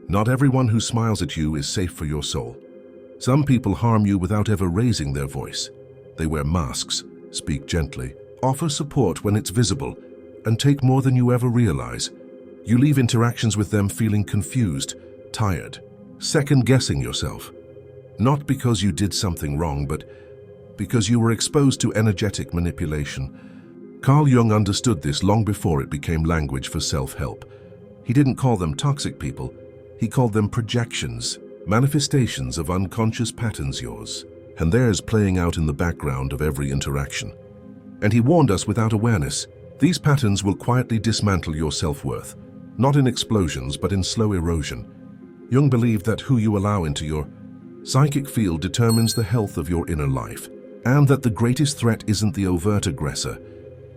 Not everyone who smiles at you is safe for your soul. Some people harm you without ever raising their voice. They wear masks, speak gently, offer support when it's visible, and take more than you ever realize. You leave interactions with them feeling confused, tired, second-guessing yourself. Not because you did something wrong, but because you were exposed to energetic manipulation. Carl Jung understood this long before it became language for self-help. He didn't call them toxic people. He called them projections, manifestations of unconscious patterns, yours and theirs, playing out in the background of every interaction. And he warned us, without awareness, these patterns will quietly dismantle your self-worth, not in explosions but in slow erosion. Jung believed that who you allow into your psychic field determines the health of your inner life, and that the greatest threat isn't the overt aggressor.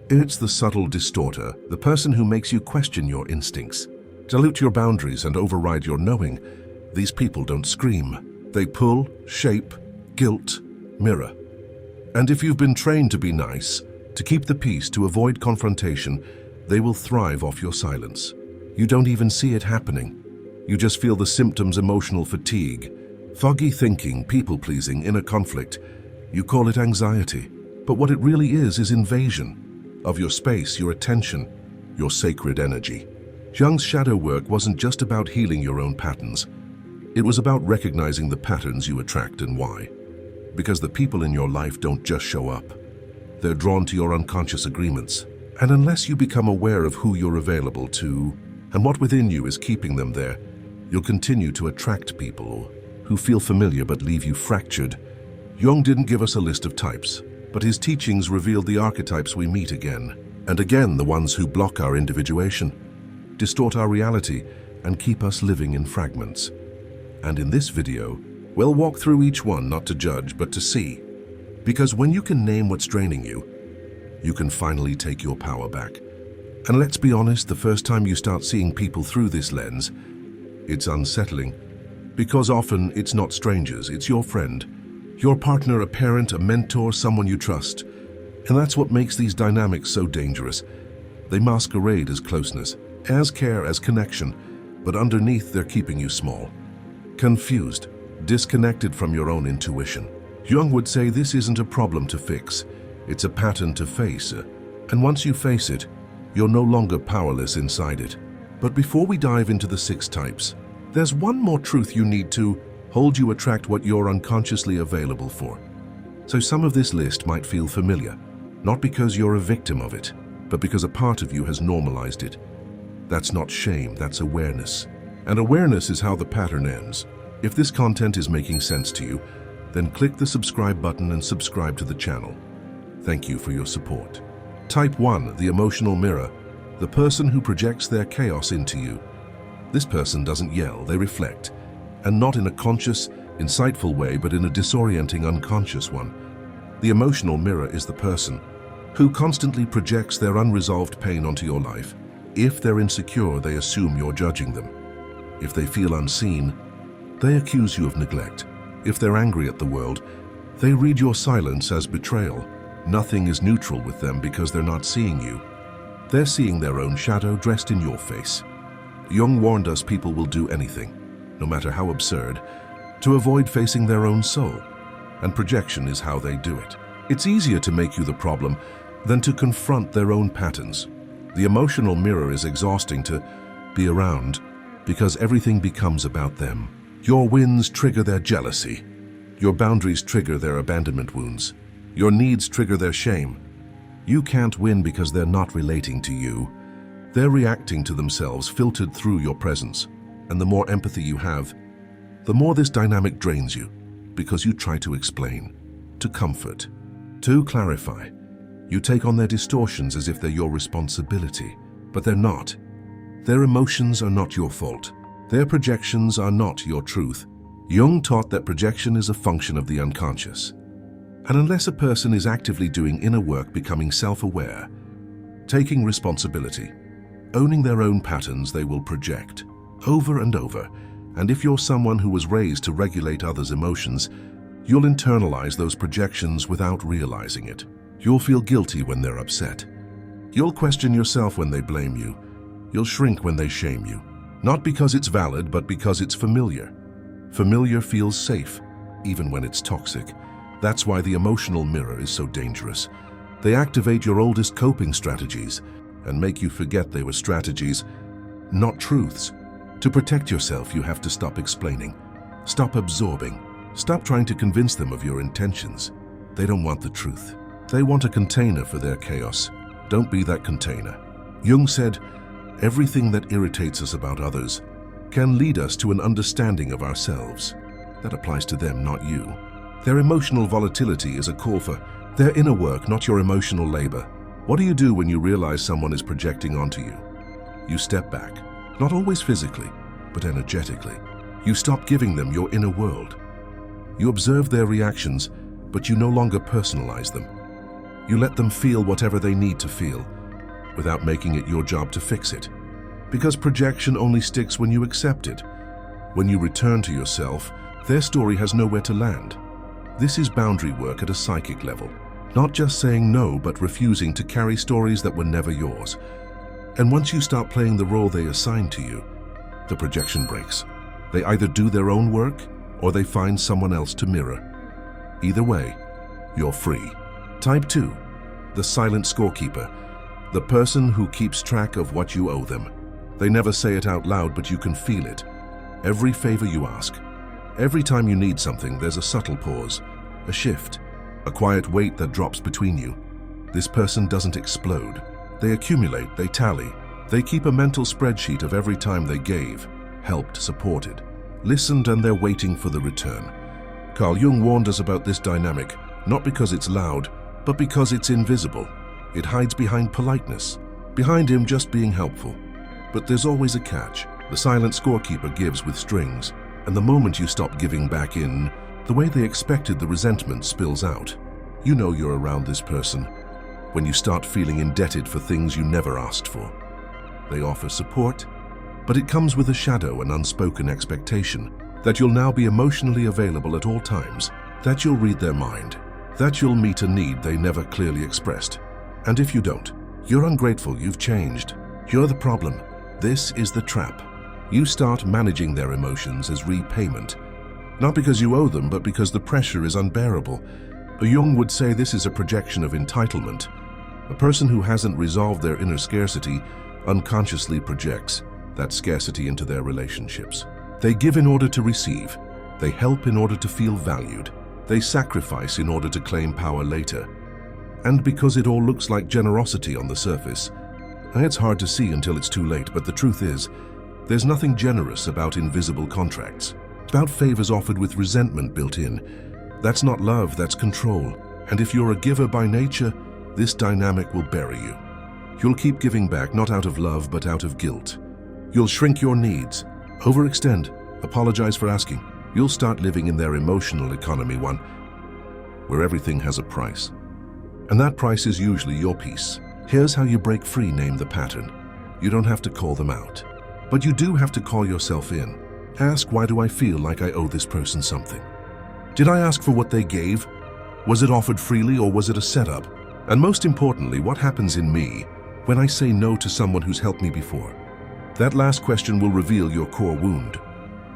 It's the subtle distorter, the person who makes you question your instincts, dilute your boundaries, and override your knowing. These people don't scream. They pull, shape, guilt, mirror. And if you've been trained to be nice, to keep the peace, to avoid confrontation, they will thrive off your silence. You don't even see it happening. You just feel the symptoms: emotional fatigue, foggy thinking, people-pleasing, inner conflict. You call it anxiety, but what it really is invasion of your space, your attention, your sacred energy. Jung's shadow work wasn't just about healing your own patterns. It was about recognizing the patterns you attract and why. Because the people in your life don't just show up. They're drawn to your unconscious agreements. And unless you become aware of who you're available to and what within you is keeping them there, you'll continue to attract people who feel familiar but leave you fractured. Jung didn't give us a list of types, but his teachings revealed the archetypes we meet again and again, the ones who block our individuation, distort our reality, and keep us living in fragments. And in this video, we'll walk through each one, not to judge, but to see. Because when you can name what's draining you, you can finally take your power back. And let's be honest, the first time you start seeing people through this lens, it's unsettling. Because often it's not strangers, it's your friend, your partner, a parent, a mentor, someone you trust. And that's what makes these dynamics so dangerous. They masquerade as closeness, as care, as connection, but underneath they're keeping you small, confused, disconnected from your own intuition. Jung would say this isn't a problem to fix, it's a pattern to face. And once you face it, you're no longer powerless inside it. But before we dive into the 6 types, there's one more truth you need to hold: you attract what you're unconsciously available for. So some of this list might feel familiar, not because you're a victim of it, but because a part of you has normalized it. That's not shame, that's awareness. And awareness is how the pattern ends. If this content is making sense to you, then click the subscribe button and subscribe to the channel. Thank you for your support. Type 1, the emotional mirror, the person who projects their chaos into you. This person doesn't yell, they reflect, and not in a conscious, insightful way, but in a disorienting, unconscious one. The emotional mirror is the person who constantly projects their unresolved pain onto your life. If they're insecure, they assume you're judging them. If they feel unseen, they accuse you of neglect. If they're angry at the world, they read your silence as betrayal. Nothing is neutral with them because they're not seeing you. They're seeing their own shadow dressed in your face. Jung warned us people will do anything, no matter how absurd, to avoid facing their own soul. And projection is how they do it. It's easier to make you the problem than to confront their own patterns. The emotional mirror is exhausting to be around because everything becomes about them. Your wins trigger their jealousy. Your boundaries trigger their abandonment wounds. Your needs trigger their shame. You can't win because they're not relating to you. They're reacting to themselves, filtered through your presence. And the more empathy you have, the more this dynamic drains you, because you try to explain, to comfort, to clarify. You take on their distortions as if they're your responsibility, but they're not. Their emotions are not your fault. Their projections are not your truth. Jung taught that projection is a function of the unconscious. And unless a person is actively doing inner work, becoming self-aware, taking responsibility, owning their own patterns, they will project over and over. And if you're someone who was raised to regulate others' emotions, you'll internalize those projections without realizing it. You'll feel guilty when they're upset. You'll question yourself when they blame you. You'll shrink when they shame you. Not because it's valid, but because it's familiar. Familiar feels safe, even when it's toxic. That's why the emotional mirror is so dangerous. They activate your oldest coping strategies and make you forget they were strategies, not truths. To protect yourself, you have to stop explaining. Stop absorbing. Stop trying to convince them of your intentions. They don't want the truth. They want a container for their chaos. Don't be that container. Jung said, everything that irritates us about others can lead us to an understanding of ourselves. That applies to them, not you. Their emotional volatility is a call for their inner work, not your emotional labor. What do you do when you realize someone is projecting onto you? You step back, not always physically, but energetically. You stop giving them your inner world. You observe their reactions, but you no longer personalize them. You let them feel whatever they need to feel, without making it your job to fix it. Because projection only sticks when you accept it. When you return to yourself, their story has nowhere to land. This is boundary work at a psychic level. Not just saying no, but refusing to carry stories that were never yours. And once you start playing the role they assigned to you, the projection breaks. They either do their own work, or they find someone else to mirror. Either way, you're free. Type 2. The Silent Scorekeeper. The person who keeps track of what you owe them. They never say it out loud, but you can feel it. Every favor you ask. Every time you need something, there's a subtle pause, a shift, a quiet weight that drops between you. This person doesn't explode. They accumulate, they tally. They keep a mental spreadsheet of every time they gave, helped, supported, listened, and they're waiting for the return. Carl Jung warned us about this dynamic, not because it's loud, but because it's invisible. It hides behind politeness, behind him just being helpful. But there's always a catch. The silent scorekeeper gives with strings, and the moment you stop giving back in the way they expected, the resentment spills out. You know you're around this person when you start feeling indebted for things you never asked for. They offer support, but it comes with a shadow, an unspoken expectation that you'll now be emotionally available at all times, that you'll read their mind, that you'll meet a need they never clearly expressed. And if you don't, you're ungrateful, you've changed. You're the problem. This is the trap. You start managing their emotions as repayment, not because you owe them, but because the pressure is unbearable. Jung would say this is a projection of entitlement. A person who hasn't resolved their inner scarcity unconsciously projects that scarcity into their relationships. They give in order to receive. They help in order to feel valued. They sacrifice in order to claim power later. And because it all looks like generosity on the surface, it's hard to see until it's too late, but the truth is, there's nothing generous about invisible contracts. It's about favors offered with resentment built in. That's not love, that's control. And if you're a giver by nature, this dynamic will bury you. You'll keep giving back, not out of love, but out of guilt. You'll shrink your needs, overextend, apologize for asking. You'll start living in their emotional economy, one where everything has a price. And that price is usually your peace. Here's how you break free. Name the pattern. You don't have to call them out, but you do have to call yourself in. Ask, why do I feel like I owe this person something? Did I ask for what they gave? Was it offered freely, or was it a setup? And most importantly, what happens in me when I say no to someone who's helped me before? That last question will reveal your core wound.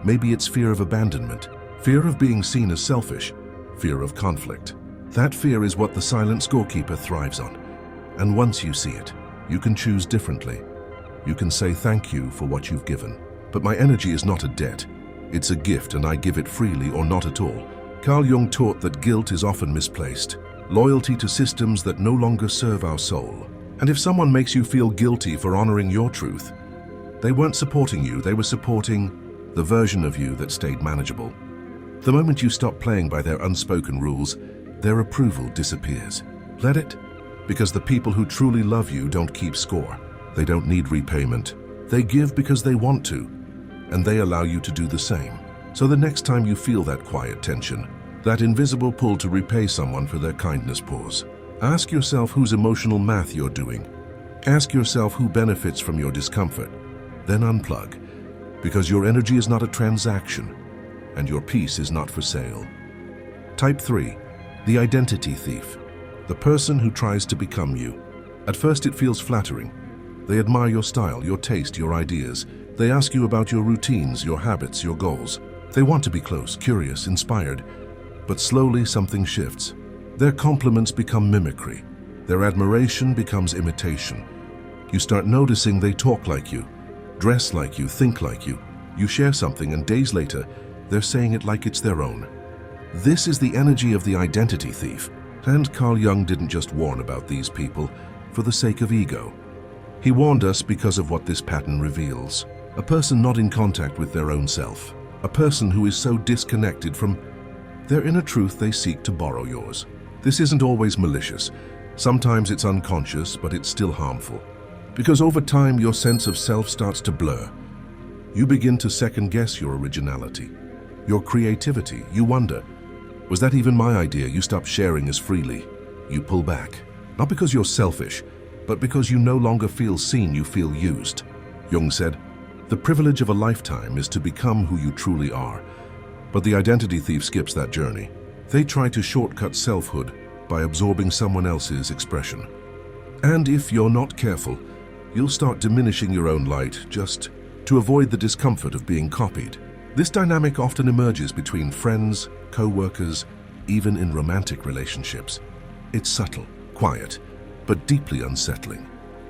Maybe it's fear of abandonment, fear of being seen as selfish, fear of conflict. That fear is what the silent scorekeeper thrives on. And once you see it, you can choose differently. You can say thank you for what you've given. But my energy is not a debt. It's a gift, and I give it freely or not at all. Carl Jung taught that guilt is often misplaced, loyalty to systems that no longer serve our soul. And if someone makes you feel guilty for honoring your truth, they weren't supporting you, they were supporting the version of you that stayed manageable. The moment you stop playing by their unspoken rules, their approval disappears. Let it, because the people who truly love you don't keep score. They don't need repayment. They give because they want to, and they allow you to do the same. So the next time you feel that quiet tension, that invisible pull to repay someone for their kindness, pause. Ask yourself whose emotional math you're doing. Ask yourself who benefits from your discomfort. Then unplug, because your energy is not a transaction, and your peace is not for sale. Type 3. The identity thief. The person who tries to become you. At first it feels flattering. They admire your style, your taste, your ideas. They ask you about your routines, your habits, your goals. They want to be close, curious, inspired. But slowly something shifts. Their compliments become mimicry. Their admiration becomes imitation. You start noticing they talk like you, dress like you, think like you. You share something and days later, they're saying it like it's their own. This is the energy of the identity thief. And Carl Jung didn't just warn about these people for the sake of ego. He warned us because of what this pattern reveals. A person not in contact with their own self. A person who is so disconnected from their inner truth they seek to borrow yours. This isn't always malicious. Sometimes it's unconscious, but it's still harmful. Because over time, your sense of self starts to blur. You begin to second-guess your originality, your creativity. You wonder, was that even my idea? You stop sharing as freely. You pull back. Not because you're selfish, but because you no longer feel seen, you feel used. Jung said, the privilege of a lifetime is to become who you truly are. But the identity thief skips that journey. They try to shortcut selfhood by absorbing someone else's expression. And if you're not careful, you'll start diminishing your own light just to avoid the discomfort of being copied. This dynamic often emerges between friends, co-workers, even in romantic relationships. It's subtle, quiet, but deeply unsettling.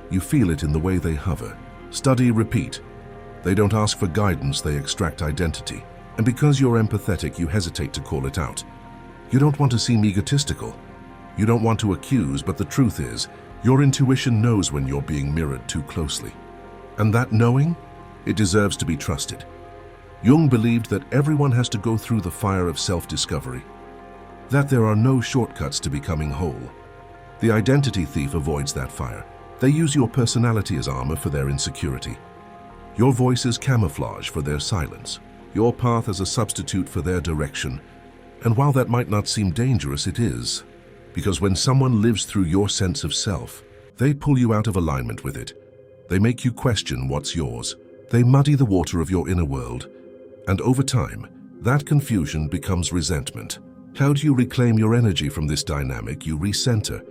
You feel it in the way they hover. Study, repeat. They don't ask for guidance, they extract identity. And because you're empathetic, you hesitate to call it out. You don't want to seem egotistical. You don't want to accuse, but the truth is, your intuition knows when you're being mirrored too closely. And that knowing, it deserves to be trusted. Jung believed that everyone has to go through the fire of self-discovery, that there are no shortcuts to becoming whole. The identity thief avoids that fire. They use your personality as armor for their insecurity, your voice as camouflage for their silence, your path as a substitute for their direction. And while that might not seem dangerous, it is. Because when someone lives through your sense of self, they pull you out of alignment with it. They make you question what's yours. They muddy the water of your inner world. And over time, that confusion becomes resentment. How do you reclaim your energy from this dynamic? You recenter.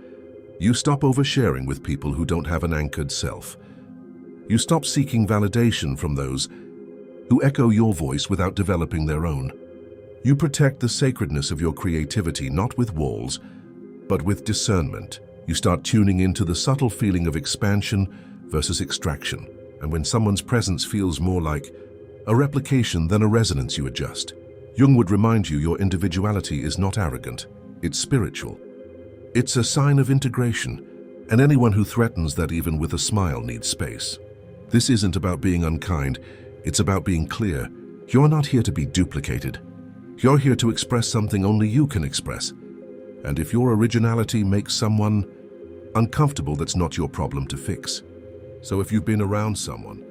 You stop oversharing with people who don't have an anchored self. You stop seeking validation from those who echo your voice without developing their own. You protect the sacredness of your creativity not with walls, but with discernment. You start tuning into the subtle feeling of expansion versus extraction. And when someone's presence feels more like a replication than a resonance, you adjust. Jung would remind you your individuality is not arrogant, it's spiritual. It's a sign of integration, and anyone who threatens that even with a smile needs space. This isn't about being unkind, it's about being clear. You're not here to be duplicated. You're here to express something only you can express. And if your originality makes someone uncomfortable, that's not your problem to fix. So if you've been around someone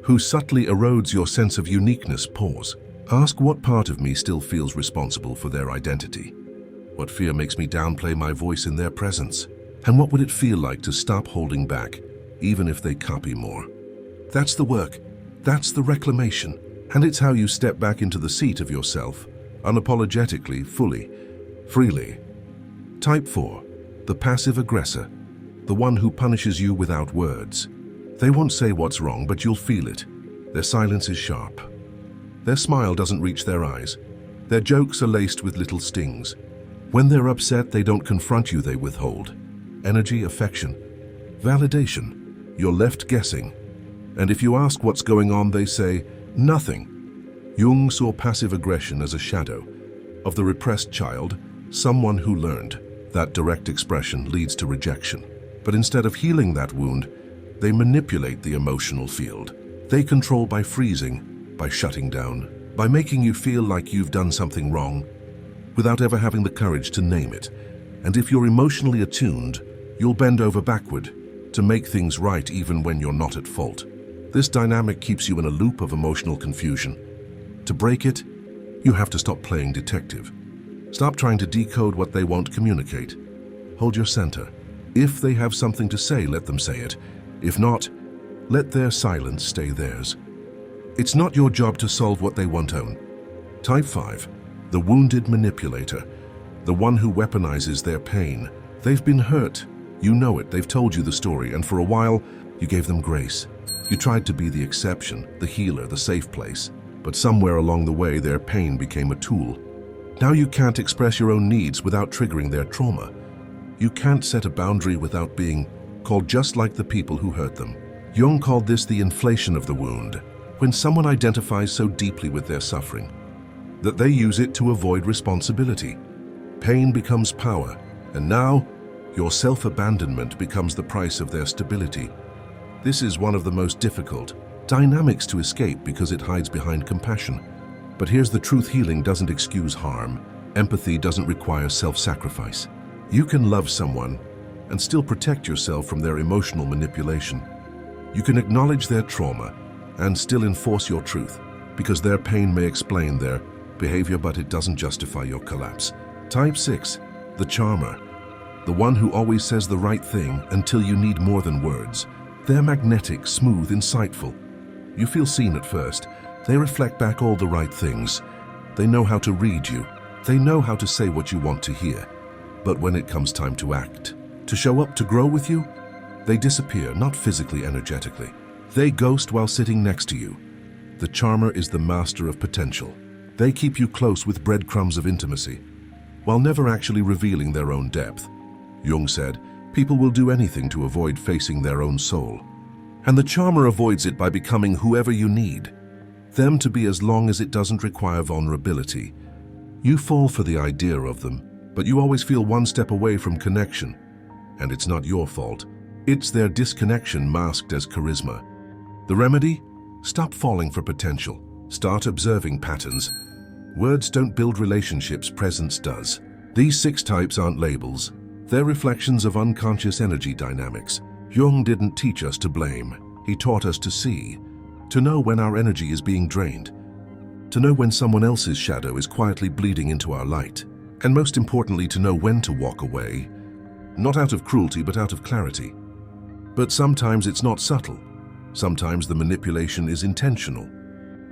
who subtly erodes your sense of uniqueness, pause. Ask, what part of me still feels responsible for their identity? What fear makes me downplay my voice in their presence? And what would it feel like to stop holding back, even if they copy more? That's the work. That's the reclamation. And it's how you step back into the seat of yourself, unapologetically, fully, freely. Type 4. The passive aggressor. The one who punishes you without words. They won't say what's wrong, but you'll feel it. Their silence is sharp. Their smile doesn't reach their eyes. Their jokes are laced with little stings. When they're upset, they don't confront you, they withhold. Energy, affection, validation. You're left guessing. And if you ask what's going on, they say, nothing. Jung saw passive aggression as a shadow of the repressed child, someone who learned that direct expression leads to rejection. But instead of healing that wound, they manipulate the emotional field. They control by freezing, by shutting down, by making you feel like you've done something wrong, without ever having the courage to name it. And if you're emotionally attuned, you'll bend over backward to make things right even when you're not at fault. This dynamic keeps you in a loop of emotional confusion. To break it, you have to stop playing detective. Stop trying to decode what they won't communicate. Hold your center. If they have something to say, let them say it. If not, let their silence stay theirs. It's not your job to solve what they won't own. Type 5. The wounded manipulator. The one who weaponizes their pain. They've been hurt. You know it. They've told you the story, and for a while, you gave them grace. You tried to be the exception, the healer, the safe place. But somewhere along the way, their pain became a tool. Now you can't express your own needs without triggering their trauma. You can't set a boundary without being called just like the people who hurt them. Jung called this the inflation of the wound, when someone identifies so deeply with their suffering that they use it to avoid responsibility. Pain becomes power, and now your self-abandonment becomes the price of their stability. This is one of the most difficult dynamics to escape because it hides behind compassion. But here's the truth: healing doesn't excuse harm. Empathy doesn't require self-sacrifice. You can love someone and still protect yourself from their emotional manipulation. You can acknowledge their trauma and still enforce your truth, because their pain may explain their behavior, but it doesn't justify your collapse. Type 6, the charmer. The one who always says the right thing until you need more than words. They're magnetic, smooth, insightful. You feel seen at first. They reflect back all the right things. They know how to read you. They know how to say what you want to hear. But when it comes time to act, to show up, to grow with you, they disappear, not physically, energetically. They ghost while sitting next to you. The charmer is the master of potential. They keep you close with breadcrumbs of intimacy, while never actually revealing their own depth. Jung said, people will do anything to avoid facing their own soul. And the charmer avoids it by becoming whoever you need them to be, as long as it doesn't require vulnerability. You fall for the idea of them, but you always feel one step away from connection. And it's not your fault. It's their disconnection masked as charisma. The remedy? Stop falling for potential. Start observing patterns. Words don't build relationships, presence does. These 6 types aren't labels. They're reflections of unconscious energy dynamics. Jung didn't teach us to blame. He taught us to see, to know when our energy is being drained, to know when someone else's shadow is quietly bleeding into our light, and most importantly, to know when to walk away, not out of cruelty, but out of clarity. But sometimes it's not subtle. Sometimes the manipulation is intentional.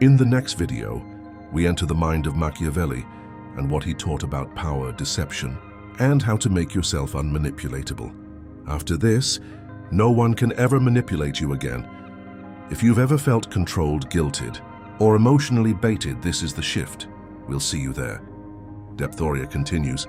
In the next video, we enter the mind of Machiavelli and what he taught about power, deception, and how to make yourself unmanipulatable. After this, no one can ever manipulate you again. If you've ever felt controlled, guilted, or emotionally baited, this is the shift. We'll see you there. Depthoria continues.